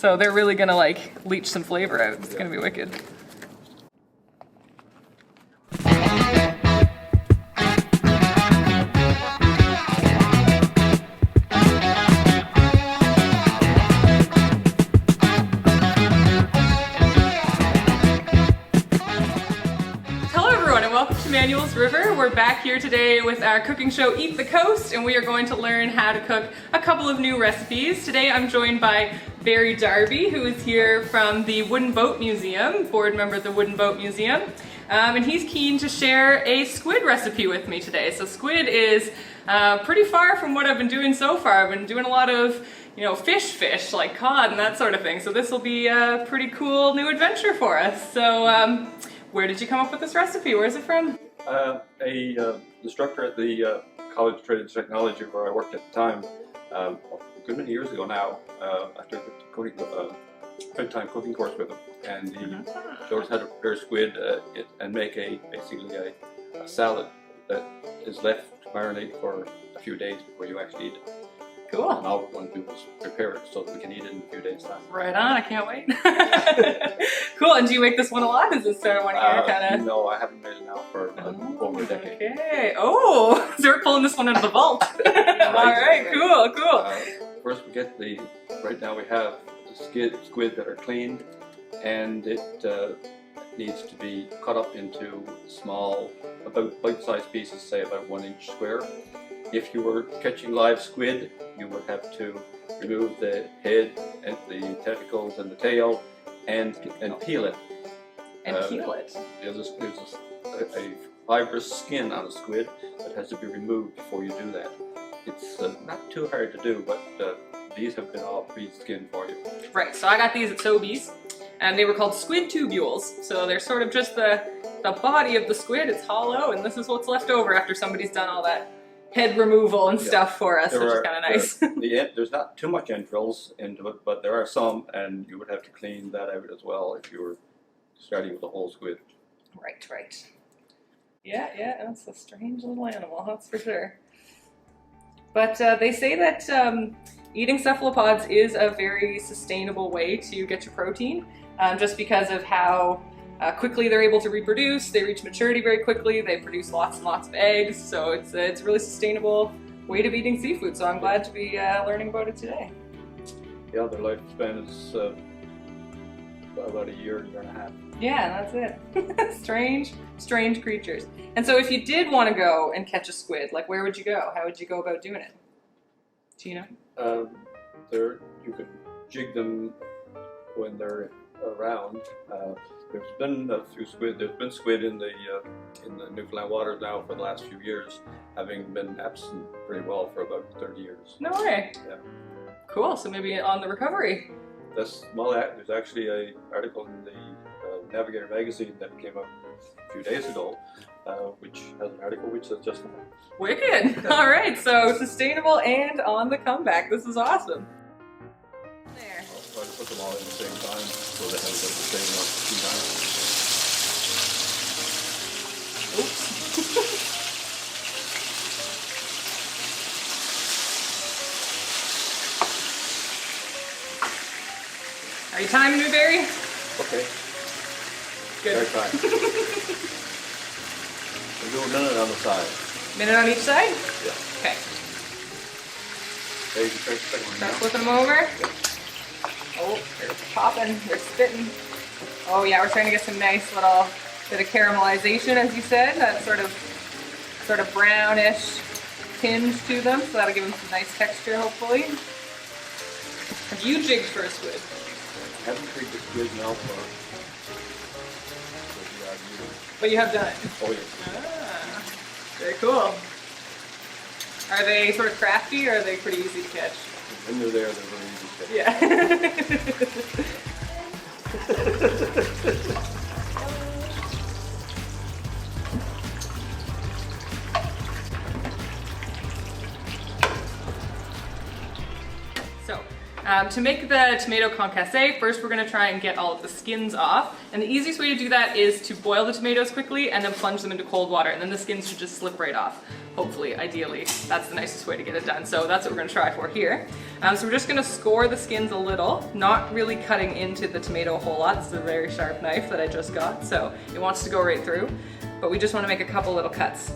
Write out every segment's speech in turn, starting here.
So they're really gonna like leach some flavor out. It's gonna be wicked. Manuel's River. We're back here today with our cooking show Eat the Coast, and we are going to learn how to cook a couple of new recipes. Today I'm joined by Darby, who is here from the Wooden Boat Museum, board member at the Wooden Boat Museum, and he's keen to share a squid recipe with me today. So squid is pretty far from what I've been doing so far. I've been doing a lot of, you know, fish like cod and that sort of thing. So this will be a pretty cool new adventure for us. So where did you come up with this recipe? Where is it from? The instructor at the College of Trade and Technology where I worked at the time, a good many years ago now, I took a bedtime cooking course with him, and he showed us how to prepare squid and make basically a salad that is left to marinate for a few days before you actually eat it. Cool. And all we want to do is prepare it so that we can eat it in a few days' time. Right on, I can't wait. Cool, and do you make this one a lot? Is this sort of one of your kind of... No, I haven't made it now for over a decade. Okay, oh, so we're pulling this one out of the vault. Alright, cool. First we get right now we have the squid that are cleaned, and it needs to be cut up into small, about bite-sized pieces, say about 1 inch square. If you were catching live squid, you would have to remove the head and the tentacles and the tail and peel it. And peel it? There's a fibrous skin on a squid that has to be removed before you do that. It's not too hard to do, but these have been all pre-skinned for you. Right, so I got these at Sobeys, and they were called squid tubules. So they're sort of just the body of the squid. It's hollow, and this is what's left over after somebody's done all that head removal and stuff for us, which is kind of nice. There's not too much entrails into it, but there are some, and you would have to clean that out as well if you were starting with the whole squid. Right. Yeah, it's a strange little animal, that's for sure. But they say that eating cephalopods is a very sustainable way to get your protein, just because of how quickly they're able to reproduce. They reach maturity very quickly. They produce lots and lots of eggs. So it's a really sustainable way of eating seafood. So I'm glad to be learning about it today. Yeah, their lifespan is about a year and a half. Yeah, that's it. strange creatures. And so if you did want to go and catch a squid, like where would you go? How would you go about doing it? Do you know? You could jig them when they're around. There's been a few squid. There's been squid in the Newfoundland waters now for the last few years, having been absent pretty well for about 30 years. No way. Yeah. Cool. So maybe on the recovery. There's actually an article in the Navigator magazine that came out a few days ago, which has an article which says just that. Wicked. All right. So sustainable and on the comeback. This is awesome. There. I'll try to put them all in the same time so they have the same amount of time. Oops. Are you timing me, Barry? Okay. Good. Start time. We'll do a minute on the side. Minute on each side? Yeah. Okay. There you can start Flipping them over? Yeah. Oh, they're popping, they're spitting. Oh yeah, we're trying to get some nice little bit of caramelization, as you said. That sort of brownish tinge to them, so that'll give them some nice texture, hopefully. Have you jigged for a squid? I haven't tried the squid now for years. But you have done it? Oh yes. Ah, very cool. Are they sort of crafty, or are they pretty easy to catch? When they're there, they're very easy to catch. Yeah. So, To make the tomato concasse, first we're gonna try and get all of the skins off. And the easiest way to do that is to boil the tomatoes quickly and then plunge them into cold water, and then the skins should just slip right off. Hopefully, ideally, that's the nicest way to get it done. So that's what we're gonna try for here. So we're just gonna score the skins a little, not really cutting into the tomato a whole lot. This is a very sharp knife that I just got, so it wants to go right through. But we just wanna make a couple little cuts,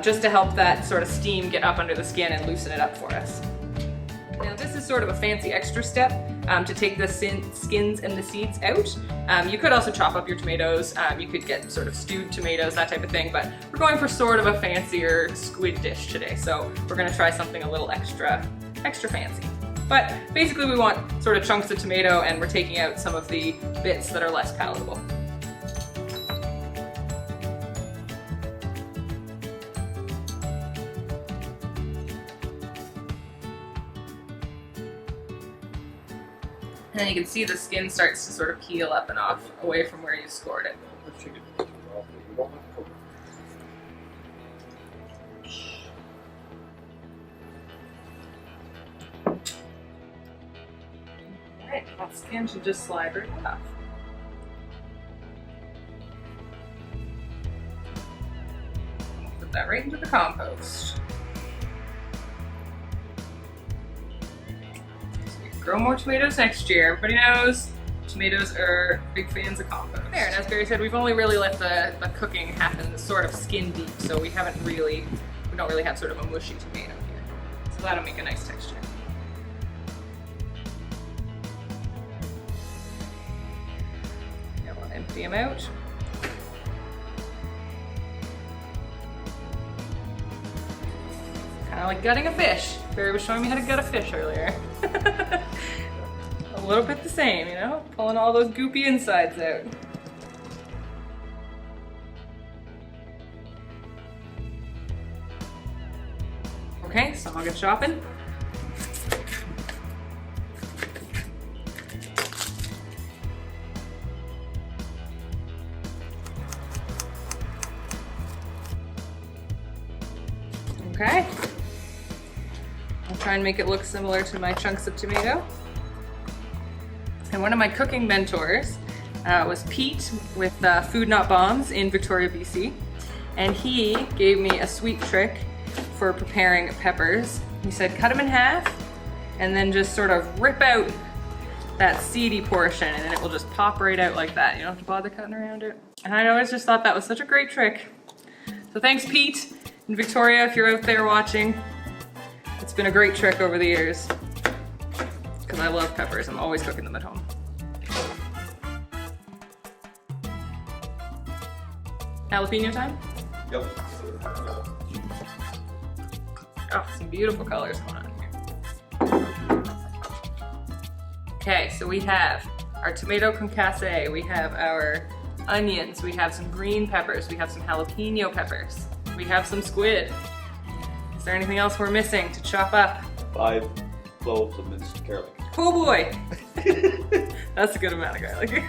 just to help that sort of steam get up under the skin and loosen it up for us. Now this is sort of a fancy extra step to take the skins and the seeds out. You could also chop up your tomatoes, you could get sort of stewed tomatoes, that type of thing, but we're going for sort of a fancier squid dish today, so we're gonna try something a little extra fancy. But basically we want sort of chunks of tomato, and we're taking out some of the bits that are less palatable. And then you can see the skin starts to sort of peel up and off away from where you scored it. Alright, that skin should just slide right off. Put that right into the compost. Grow more tomatoes next year. Everybody knows tomatoes are big fans of compost. There, and as Barry said, we've only really let the cooking happen sort of skin deep, so we don't really have sort of a mushy tomato here. So that'll make a nice texture. Now we'll empty them out. Kind of like gutting a fish. Barry was showing me how to gut a fish earlier. A little bit the same, you know? Pulling all those goopy insides out. Okay, so I'll get chopping. Okay. I'll try and make it look similar to my chunks of tomato. And one of my cooking mentors was Pete with Food Not Bombs in Victoria, BC. And he gave me a sweet trick for preparing peppers. He said cut them in half and then just sort of rip out that seedy portion, and then it will just pop right out like that. You don't have to bother cutting around it. And I always just thought that was such a great trick. So thanks, Pete. And Victoria, if you're out there watching, it's been a great trick over the years. Because I love peppers, I'm always cooking them at home. Jalapeno time? Yep. Oh, some beautiful colors going on here. Okay, so we have our tomato concasse, we have our onions, we have some green peppers, we have some jalapeno peppers, we have some squid. Is there anything else we're missing to chop up? 5 cloves of minced garlic. Oh boy! That's a good amount of garlic.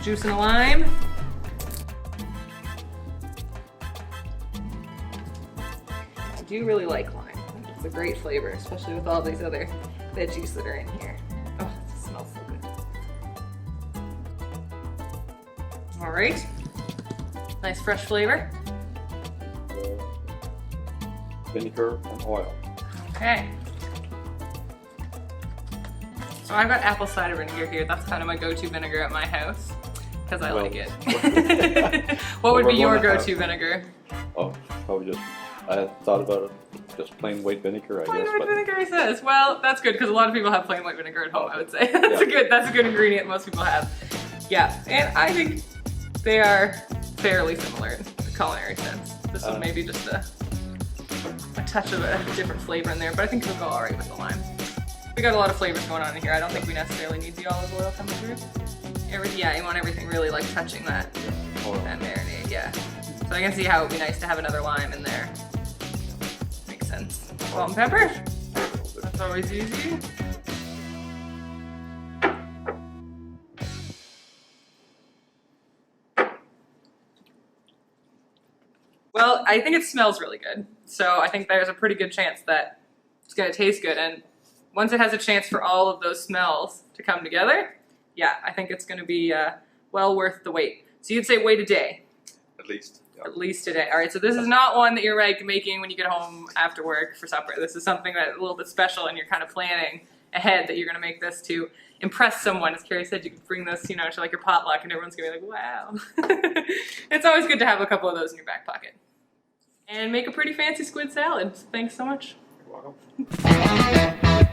Juice and a lime. I do really like lime. It's a great flavor, especially with all these other veggies that are in here. Oh, it smells so good. All right. Nice fresh flavor. Vinegar and oil. Okay. So I've got apple cider vinegar here. That's kind of my go-to vinegar at my house because I like it. What would be your go-to vinegar? Oh, probably just, I thought about it, just plain white vinegar, I guess. Plain white but vinegar, he says. Well, that's good because a lot of people have plain white vinegar at home, I would say. That's a good ingredient most people have. Yeah, and I think they are fairly similar in the culinary sense. This one may be just a touch of a different flavor in there, but I think it'll go all right with the lime. We got a lot of flavors going on in here. I don't think we necessarily need the olive oil coming through. Yeah, you want everything really like touching that marinade, yeah. So I can see how it would be nice to have another lime in there. Makes sense. Salt and pepper. That's always easy. Well, I think it smells really good. So I think there's a pretty good chance that it's gonna taste good. And once it has a chance for all of those smells to come together, yeah, I think it's going to be well worth the wait. So you'd say wait a day? At least. Yeah. At least a day. All right, so this is not one that you're like making when you get home after work for supper. This is something that's a little bit special, and you're kind of planning ahead that you're going to make this to impress someone. As Carrie said, you could bring this, you know, to like your potluck, and everyone's going to be like, wow. It's always good to have a couple of those in your back pocket. And make a pretty fancy squid salad. Thanks so much. You're welcome.